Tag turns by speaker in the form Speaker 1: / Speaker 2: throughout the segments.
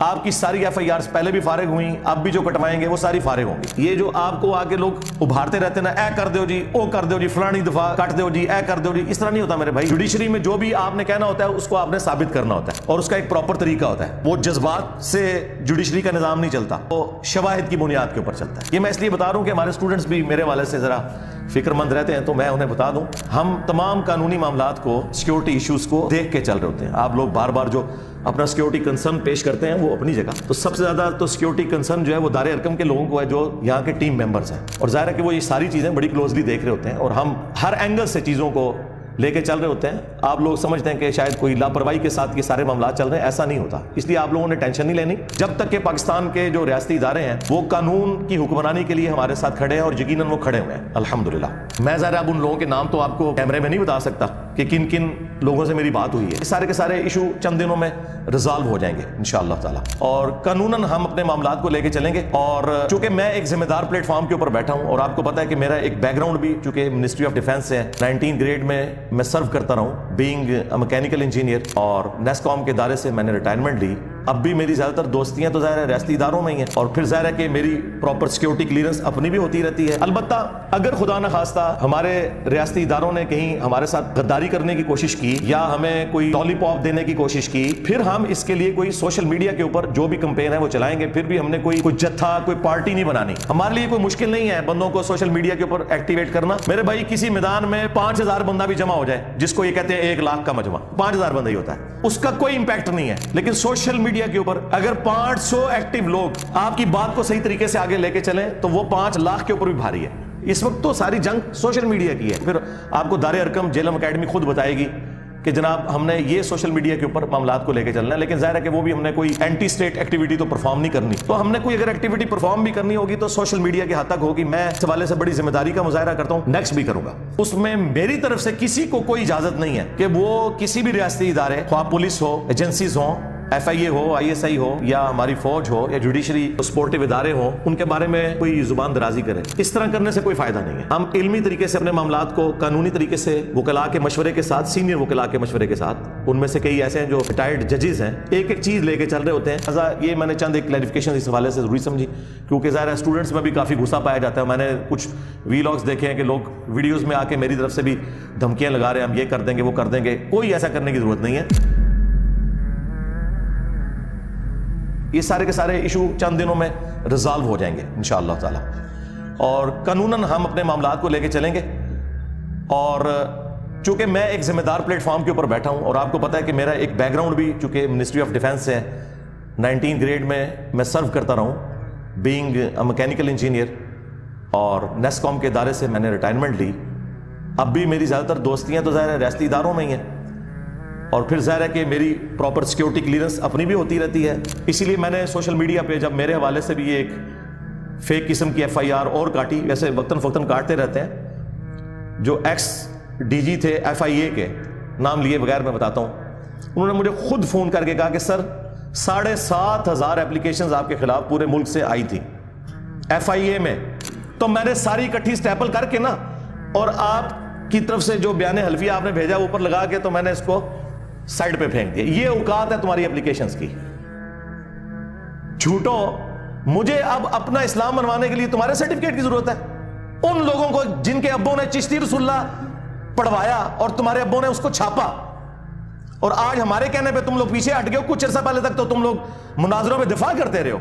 Speaker 1: آپ کی ساری ایف آئی آرز پہلے بھی فارغ ہوئی، اب بھی جو کٹوائیں گے وہ ساری فارغ ہوں گی۔ یہ جو آپ کو آگے لوگ ابھارتے رہتے ہیں نا، اے کر دو جی، او کر دو جی، فلانی دفعہ کٹ دو جی، اے کر دو جی، اس طرح نہیں ہوتا میرے بھائی۔ جوڈیشری میں جو بھی آپ نے کہنا ہوتا ہے اس کو آپ نے ثابت کرنا ہوتا ہے، اور اس کا ایک پراپر طریقہ ہوتا ہے۔ وہ جذبات سے جوڈیشری کا نظام نہیں چلتا، وہ شواہد کی بنیاد کے اوپر چلتا ہے۔ یہ میں اس لیے بتا رہا ہوں کہ ہمارے اسٹوڈنٹس بھی میرے والے سے ذرا فکر مند رہتے ہیں، تو میں انہیں بتا دوں، ہم تمام قانونی معاملات کو، سیکیورٹی ایشوز کو دیکھ کے چل رہے ہوتے ہیں۔ آپ لوگ بار بار جو اپنا سیکیورٹی کنسرن پیش کرتے ہیں وہ اپنی جگہ، تو سب سے زیادہ تو سیکیورٹی کنسرن جو ہے وہ دار ارکم کے لوگوں کو ہے، جو یہاں کے ٹیم ممبرز ہیں، اور ظاہر ہے کہ وہ یہ ساری چیزیں بڑی کلوزلی دیکھ رہے ہوتے ہیں، اور ہم ہر اینگل سے چیزوں کو لے کے چل رہے ہوتے ہیں۔ آپ لوگ سمجھتے ہیں کہ شاید کوئی لاپرواہی کے ساتھ یہ سارے معاملات چل رہے ہیں، ایسا نہیں ہوتا۔ اس لیے آپ لوگوں نے ٹینشن نہیں لینی، جب تک کہ پاکستان کے جو ریاستی ادارے ہیں وہ قانون کی حکمرانی کے لیے ہمارے ساتھ کھڑے ہیں، اور یقیناً وہ کھڑے ہوئے ہیں الحمدللہ۔ میں ظاہر اب ان لوگوں کے نام تو آپ کو کیمرے میں نہیں بتا سکتا کہ کن کن لوگوں سے میری بات ہوئی ہے۔ سارے کے سارے ایشو چند دنوں میں ریزالو ہو جائیں گے انشاءاللہ تعالی، اور قانوناً ہم اپنے معاملات کو لے کے چلیں گے۔ اور چونکہ میں ایک ذمہ دار پلیٹ فارم کے اوپر بیٹھا ہوں، اور آپ کو پتا ہے کہ میرا ایک بیک گراؤنڈ بھی چونکہ منسٹری آف ڈیفینس سے ہے، 19 گریڈ میں سرو کرتا رہا ہوں بینگ میکینیکل انجینئر، اور نیسکوم کے ادارے سے میں نے ریٹائرمنٹ لی۔ اب بھی میری زیادہ تر دوستیاں تو ظاہر ہے ریاستی اداروں میں ہی ہیں، اور پھر ظاہر ہے کہ میری پراپر سیکیورٹی کلیئرنس اپنی بھی ہوتی رہتی ہے۔ البتہ اگر خدا نہ خواستہ ہمارے ریاستی اداروں نے کہیں ہمارے ساتھ غداری کرنے کی کوشش کی، یا ہمیں کوئی لالی پاپ دینے کی کوشش کی، پھر ہم اس کے لیے کوئی سوشل میڈیا کے اوپر جو بھی کمپین ہے وہ چلائیں گے۔ پھر بھی ہم نے کوئی جتھا، کوئی پارٹی نہیں بنانی۔ ہمارے لیے کوئی مشکل نہیں ہے بندوں کو سوشل میڈیا کے اوپر ایکٹیویٹ کرنا۔ میرے بھائی کسی میدان میں 5000 بندہ بھی جمع ہو جائے، جس کو یہ کہتے ہیں 1 لاکھ کا مجمع، 5000 بندہ ہی ہوتا ہے، اس کا کوئی امپیکٹ نہیں ہے۔ لیکن سوشل میڈیا کے اوپر اگر 500 ایکٹیو لوگ آپ کی بات کو صحیح طریقے سے آگے لے کے چلیں تو وہ 5 لاکھ کے اوپر بھی بھاری ہے۔ اس وقت تو ساری جنگ سوشل میڈیا کی ہے۔ پھر آپ کو دار ارکم جیلم اکیڈمی خود بتائے گی کہ جناب ہم نے یہ سوشل میڈیا کے اوپر معاملات کو لے کے چلنا ہے، لیکن ظاہر ہے کہ وہ بھی ہم نے کوئی اینٹی اسٹیٹ ایکٹیویٹی تو پرفارم نہیں کرنی۔ تو ہم نے کوئی اگر ایکٹیویٹی پرفارم بھی کرنی ہوگی تو سوشل میڈیا کے حد تک ہوگی۔ میں اس حوالے سے بڑی ذمہ داری کا مظاہرہ کرتا ہوں، نیکسٹ بھی کروں گا۔ اس میں میری طرف سے کسی کو کوئی اجازت نہیں ہے کہ وہ کسی بھی ریاستی ادارے، خواہ پولیس ہو، ایجنسیز ہوں، ایف آئی اے ہو، آئی ایس آئی ہو، یا ہماری فوج ہو، یا جوڈیشری سپورٹیو ادارے ہوں، ان کے بارے میں کوئی زبان درازی کرے۔ اس طرح کرنے سے کوئی فائدہ نہیں ہے۔ ہم علمی طریقے سے اپنے معاملات کو قانونی طریقے سے وکلاء کے مشورے کے ساتھ، سینئر وکلاء کے مشورے کے ساتھ، ان میں سے کئی ایسے ہیں جو ریٹائرڈ ججز ہیں، ایک ایک چیز لے کے چل رہے ہوتے ہیں۔ لہٰذا یہ میں نے چند ایک کلیریفیکیشن اس حوالے سے ضروری سمجھی، کیونکہ ظاہر ہے اسٹوڈنٹس میں بھی کافی غصہ پایا جاتا ہے۔ میں نے کچھ وی لاگس دیکھے ہیں کہ لوگ ویڈیوز میں آ کے میری طرف سے بھی دھمکیاں لگا رہے ہیں، ہم یہ کر دیں گے، وہ کر دیں گے۔ کوئی ایسا کرنے کی ضرورت نہیں ہے۔ یہ سارے کے سارے ایشو چند دنوں میں ریزالو ہو جائیں گے انشاءاللہ تعالی، اور قانوناً ہم اپنے معاملات کو لے کے چلیں گے۔ اور چونکہ میں ایک ذمہ دار پلیٹ فارم کے اوپر بیٹھا ہوں، اور آپ کو پتا ہے کہ میرا ایک بیک گراؤنڈ بھی چونکہ منسٹری آف ڈیفینس سے ہے، 19 گریڈ میں سرو کرتا رہا ہوں بینگ میکینیکل انجینئر، اور نیسکوم کے ادارے سے میں نے ریٹائرمنٹ لی۔ اب بھی میری زیادہ تر دوستیاں تو ظاہر ہے ریاستی اداروں میں ہی ہیں، اور پھر ظاہر ہے کہ میری پراپر سیکیورٹی کلیئرنس اپنی بھی ہوتی رہتی ہے۔ اسی لیے میں نے سوشل میڈیا پہ جب میرے حوالے سے بھی ایک فیک قسم کی ایف آئی آر اور کاٹی، ویسے وقتاً فوقتاً کاٹتے رہتے ہیں، جو ایکس ڈی جی تھے ایف آئی اے کے، نام لیے بغیر میں بتاتا ہوں، انہوں نے مجھے خود فون کر کے کہا کہ سر 7,500 ایپلیکیشنز آپ کے خلاف پورے ملک سے آئی تھی ایف آئی اے میں۔ تو میں نے ساری اکٹھی اسٹیپل کر کے نا، اور آپ کی طرف سے جو بیان حلفیہ آپ نے بھیجا اوپر لگا کے، تو میں نے اس کو سائڈ پہ پھینک دیا۔ یہ اوقات ہے تمہاری اپلیکیشنز کی، جھوٹو۔ مجھے اب اپنا اسلام منوانے کے لیے تمہارے سرٹیفکیٹ کی ضرورت ہے؟ ان لوگوں کو جن کے ابوں نے چشتی رسول اللہ پڑھوایا اور تمہارے ابوں نے اس کو چھاپا، اور آج ہمارے کہنے پہ تم لوگ پیچھے ہٹ گئے ہو۔ کچھ عرصہ پہلے تک تو تم لوگ مناظروں میں دفاع کرتے رہے ہو،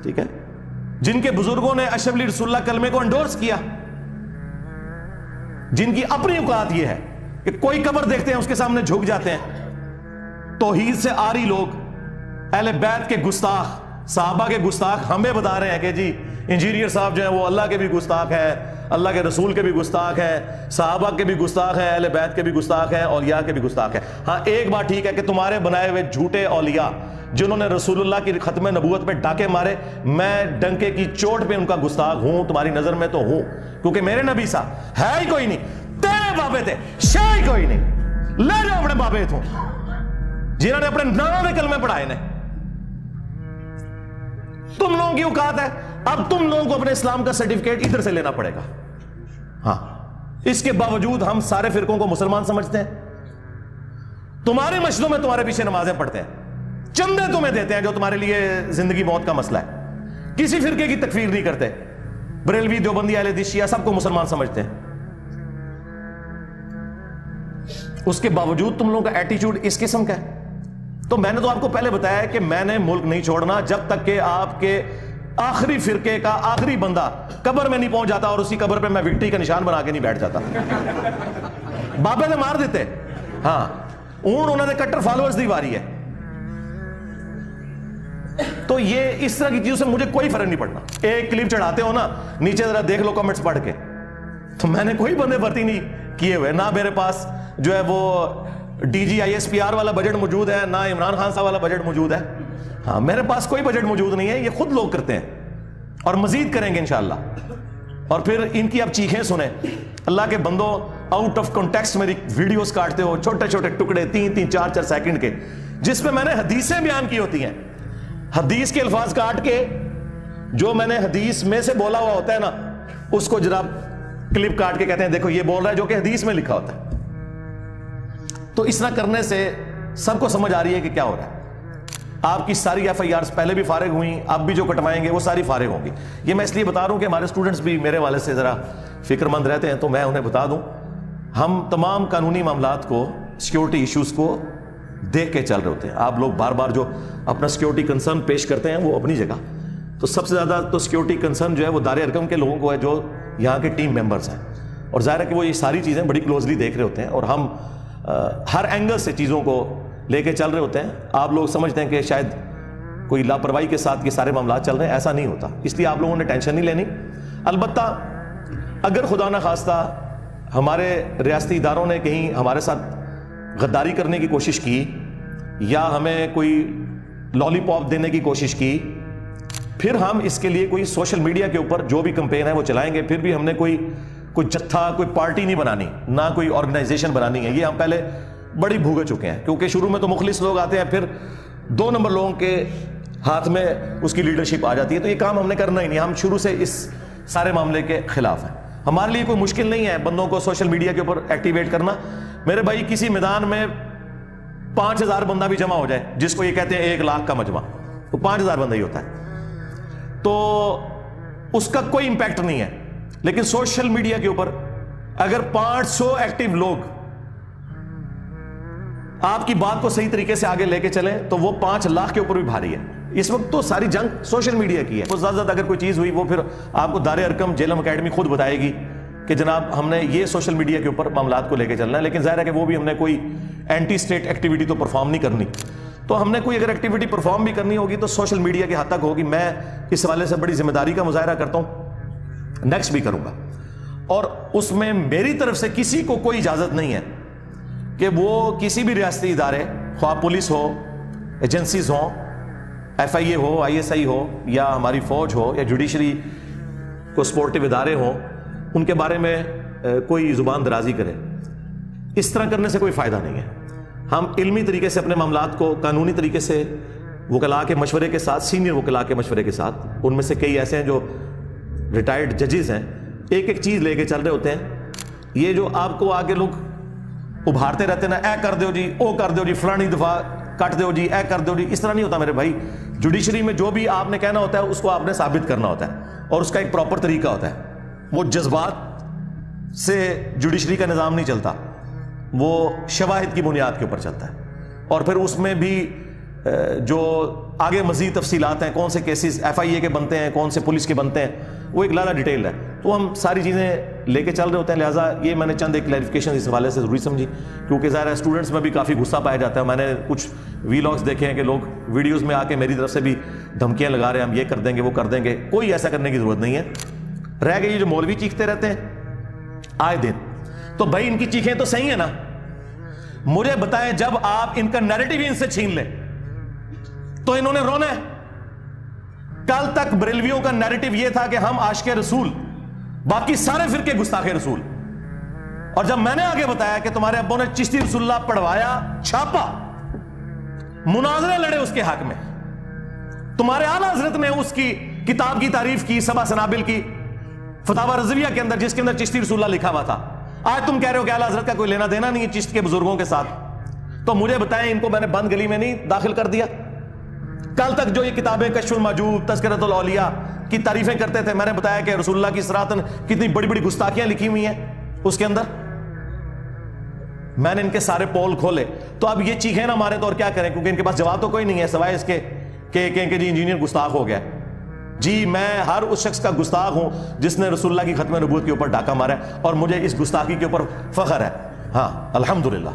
Speaker 1: ٹھیک ہے، جن کے بزرگوں نے اشرف علی رسول اللہ کلمے کو انڈورس کیا، جن کی اپنی اوقات یہ ہے کہ کوئی قبر دیکھتے ہیں اس کے سامنے جھک جاتے ہیں۔ توحید سے آری لوگ، اہل بیت کے گستاخ، صحابہ کے گستاخ، ہمیں بتا رہے ہیں کہ جی انجینئر صاحب جو ہیں وہ اللہ کے بھی گستاخ ہیں، اللہ کے رسول کے بھی گستاخ ہیں، صحابہ کے بھی گستاخ ہیں، اہل بیت کے بھی گستاخ ہیں، اولیاء کے بھی گستاخ ہیں۔ ہاں ایک بات ٹھیک ہے کہ تمہارے بنائے ہوئے جھوٹے اولیاء جنہوں نے رسول اللہ کی ختم نبوت پہ ڈاکے مارے، میں ڈنکے کی چوٹ پہ ان کا گستاخ ہوں، تمہاری نظر میں تو ہوں، کیونکہ میرے نبی صاحب ہے ہی کوئی نہیں، تیرے بابے تھے، شے ہی کوئی نہیں، لے جاؤ اپنے بابے تھوں جنہوں نے اپنے نانوں نے کلمے پڑھائے نے۔ تم لوگوں کی اوقات ہے، اب تم لوگوں کو اپنے اسلام کا سرٹیفکیٹ ادھر سے لینا پڑے گا۔ ہاں اس کے باوجود ہم سارے فرقوں کو مسلمان سمجھتے ہیں، تمہارے مسجدوں میں تمہارے پیچھے نمازیں پڑھتے ہیں، چندے تمہیں دیتے ہیں جو تمہارے لیے زندگی موت کا مسئلہ ہے. کسی فرقے کی تکفیر نہیں کرتے. بریلوی، دیوبندی، اہل حدیث، شیعہ سب کو مسلمان سمجھتے ہیں. اس کے باوجود تم لوگوں کا ایٹیچیوڈ اس قسم کا ہے. تو میں نے تو آپ کو پہلے بتایا ہے کہ میں نے ملک نہیں چھوڑنا جب تک کہ آپ کے آخری فرقے کا آخری بندہ قبر میں نہیں پہنچ جاتا اور اسی قبر پہ میں وکٹری کا نشان بنا کے نہیں بیٹھ جاتا. بابے نے مار دیتے. ہاں انہوں نے کٹر فالوورز دی واری ہے. تو یہ اس طرح کی چیزوں سے مجھے کوئی فرق نہیں پڑنا. ایک کلپ چڑھاتے ہو نا, نیچے ذرا دیکھ لو کمنٹس پڑھ کے. تو میں نے کوئی بندے بھرتی نہیں کیے ہوئے, نہ میرے پاس جو ہے وہ D G I S P R والا بجٹ موجود ہے, نہ عمران خان صاحب والا بجٹ موجود ہے. ہاں میرے پاس کوئی بجٹ موجود نہیں ہے, یہ خود لوگ کرتے ہیں اور مزید کریں گے انشاءاللہ. اور پھر ان کی اب چیخیں سنیں. اللہ کے بندوں, آؤٹ آف کانٹیکسٹ میری ویڈیوز کاٹتے ہو, چھوٹے چھوٹے ٹکڑے 3-3 4-4 سیکنڈ کے, جس میں نے حدیثیں بیان کی ہوتی ہیں. حدیث کے الفاظ کاٹ کے جو میں نے حدیث میں سے بولا ہوا ہوتا ہے نا, اس کو جناب کلپ کاٹ کے کہتے ہیں دیکھو یہ بول رہا ہے جو کہ حدیث میں لکھا ہوتا ہے. تو اس طرح کرنے سے سب کو سمجھ آ رہی ہے کہ کیا ہو رہا ہے. آپ کی ساری ایف آئی آرز پہلے بھی فارغ ہوئیں, اب بھی جو کٹوائیں گے وہ ساری فارغ ہوں گی. یہ میں اس لیے بتا رہا ہوں کہ ہمارے اسٹوڈنٹس بھی میرے والے سے ذرا فکر مند رہتے ہیں, تو میں انہیں بتا دوں ہم تمام قانونی معاملات کو, سیکیورٹی ایشوز کو دیکھ کے چل رہے ہوتے ہیں. آپ لوگ بار بار جو اپنا سیکیورٹی کنسرن پیش کرتے ہیں وہ اپنی جگہ, تو سب سے زیادہ تو سیکیورٹی کنسرن جو ہے وہ دار ارقم کے لوگوں کو ہے جو یہاں کے ٹیم ممبرز ہیں. اور ظاہر ہے کہ وہ یہ ساری چیزیں بڑی کلوزلی دیکھ رہے ہوتے ہیں اور ہم ہر اینگل سے چیزوں کو لے کے چل رہے ہوتے ہیں. آپ لوگ سمجھتے ہیں کہ شاید کوئی لاپرواہی کے ساتھ یہ سارے معاملات چل رہے ہیں, ایسا نہیں ہوتا. اس لیے آپ لوگوں نے ٹینشن نہیں لینی. البتہ اگر خدا نہ خواستہ ہمارے ریاستی اداروں نے کہیں ہمارے ساتھ غداری کرنے کی کوشش کی یا ہمیں کوئی لالی پاپ دینے کی کوشش کی, پھر ہم اس کے لیے کوئی سوشل میڈیا کے اوپر جو بھی کمپین ہے وہ چلائیں گے. پھر بھی ہم نے کوئی جتھا, کوئی پارٹی نہیں بنانی, نہ کوئی آرگنائزیشن بنانی ہے. یہ ہم پہلے بڑی بھوگے چکے ہیں, کیونکہ شروع میں تو مخلص لوگ آتے ہیں, پھر 2 نمبر لوگوں کے ہاتھ میں اس کی لیڈرشپ آ جاتی ہے. تو یہ کام ہم نے کرنا ہی نہیں. ہم شروع سے اس سارے معاملے کے خلاف ہیں. ہمارے لیے کوئی مشکل نہیں ہے بندوں کو سوشل میڈیا کے اوپر ایکٹیویٹ کرنا. میرے بھائی کسی میدان میں 5000 بندہ بھی جمع ہو جائے, جس کو یہ کہتے ہیں 1 لاکھ کا مجمع, تو 5000 بندہ ہی ہوتا ہے, تو اس کا کوئی امپیکٹ نہیں ہے. لیکن سوشل میڈیا کے اوپر اگر 500 ایکٹیو لوگ آپ کی بات کو صحیح طریقے سے آگے لے کے چلیں تو وہ 5 لاکھ کے اوپر بھی بھاری ہے. اس وقت تو ساری جنگ سوشل میڈیا کی ہے. وہ زیادہ اگر کوئی چیز ہوئی وہ پھر آپ کو دار ارقم جیلم اکیڈمی خود بتائے گی کہ جناب ہم نے یہ سوشل میڈیا کے اوپر معاملات کو لے کے چلنا ہے. لیکن ظاہر ہے کہ وہ بھی ہم نے کوئی اینٹی اسٹیٹ ایکٹیویٹی تو پرفارم نہیں کرنی. تو ہم نے کوئی اگر ایکٹیویٹی پرفارم بھی کرنی ہوگی تو سوشل میڈیا کے حد تک ہوگی. میں اس حوالے سے بڑی ذمہ داری کا مظاہرہ کرتا ہوں, نیکسٹ بھی کروں گا. اور اس میں میری طرف سے کسی کو کوئی اجازت نہیں ہے کہ وہ کسی بھی ریاستی ادارے, خواہ پولیس ہو, ایجنسیز ہوں, ایف آئی اے ہو, آئی ایس آئی ہو, یا ہماری فوج ہو, یا جوڈیشری کو سپورٹیو ادارے ہوں, ان کے بارے میں کوئی زبان درازی کرے. اس طرح کرنے سے کوئی فائدہ نہیں ہے. ہم علمی طریقے سے اپنے معاملات کو قانونی طریقے سے وکلاء کے مشورے کے ساتھ, سینئر وکلاء کے مشورے کے ساتھ, ان میں سے کئی ایسے ہیں جو ریٹائرڈ ججز ہیں, ایک ایک چیز لے کے چل رہے ہوتے ہیں. یہ جو آپ کو آگے لوگ ابھارتے رہتے ہیں نا, اے کر دو جی, او کر دو جی, فلانی دفعہ کٹ دو جی, اے کر دو جی, اس طرح نہیں ہوتا میرے بھائی. جوڈیشری میں جو بھی آپ نے کہنا ہوتا ہے اس کو آپ نے ثابت کرنا ہوتا ہے, اور اس کا ایک پراپر طریقہ ہوتا ہے. وہ جذبات سے جوڈیشری کا نظام نہیں چلتا, وہ شواہد کی بنیاد کے اوپر چلتا ہے. اور پھر اس میں بھی جو آگے مزید تفصیلات ہیں, کون سے کیسز ایف آئی اے کے بنتے ہیں, کون سے پولیس کے بنتے ہیں, وہ ایک لالا ڈیٹیل ہے. تو ہم ساری چیزیں لے کے چل رہے ہوتے ہیں. لہٰذا یہ میں نے چند ایک کلیریفیکیشن اس حوالے سے ضروری سمجھی, کیونکہ ظاہر ہے اسٹوڈنٹس میں بھی کافی غصہ پایا جاتا ہے. میں نے کچھ ویلاگس دیکھے ہیں کہ لوگ ویڈیوز میں آ کے میری طرف سے بھی دھمکیاں لگا رہے ہیں, ہم یہ کر دیں گے, وہ کر دیں گے. کوئی ایسا کرنے کی ضرورت نہیں ہے. رہ گئی یہ جو مولوی چیختے رہتے ہیں آئے دن, تو بھائی ان کی چیخیں تو صحیح ہیں نا. مجھے بتائیں, جب آپ ان کا نیریٹو ان سے چھین لیں تو انہوں نے رونا ہے. کل تک بریلویوں کا نیریٹو یہ تھا کہ ہم عاشق رسول, باقی سارے فرقے گستاخ رسول. اور جب میں نے آگے بتایا کہ تمہارے ابوں نے چشتی رسول اللہ پڑھوایا, چھاپا, مناظرے لڑے اس کے حق میں, تمہارے اعلیٰ حضرت نے اس کی کتاب کی تعریف کی, سبع سنابل کی فتاوی رضویہ کے اندر, جس کے اندر چشتی رسول اللہ لکھا ہوا تھا. آج تم کہہ رہے ہو کہ اعلیٰ حضرت کا کوئی لینا دینا نہیں ہے چشت کے بزرگوں کے ساتھ. تو مجھے بتائیں, ان کو میں نے بند گلی میں نہیں داخل کر دیا, کل تک جو یہ کتابیں کشف المحجوب، تذکرۃ الاولیاء کی تعریفیں کرتے تھے، میں نے بتایا کہ رسول اللہ کی صراحتاً کتنی بڑی بڑی گستاخیاں لکھی ہوئی ہیں اس کے اندر، میں نے ان کے سارے پول کھولے. تو اب یہ چیخیں نہ مارے تو اور کیا کریں، کیونکہ ان کے پاس جواب تو کوئی نہیں ہے سوائے اس کے کہ جی انجینئر گستاخ ہو گیا. جی میں ہر اس شخص کا گستاخ ہوں جس نے رسول اللہ کی ختم نبوت کے اوپر ڈاکہ مارا ہے، اور مجھے اس گستاخی کے اوپر فخر ہے. ہاں الحمدللہ.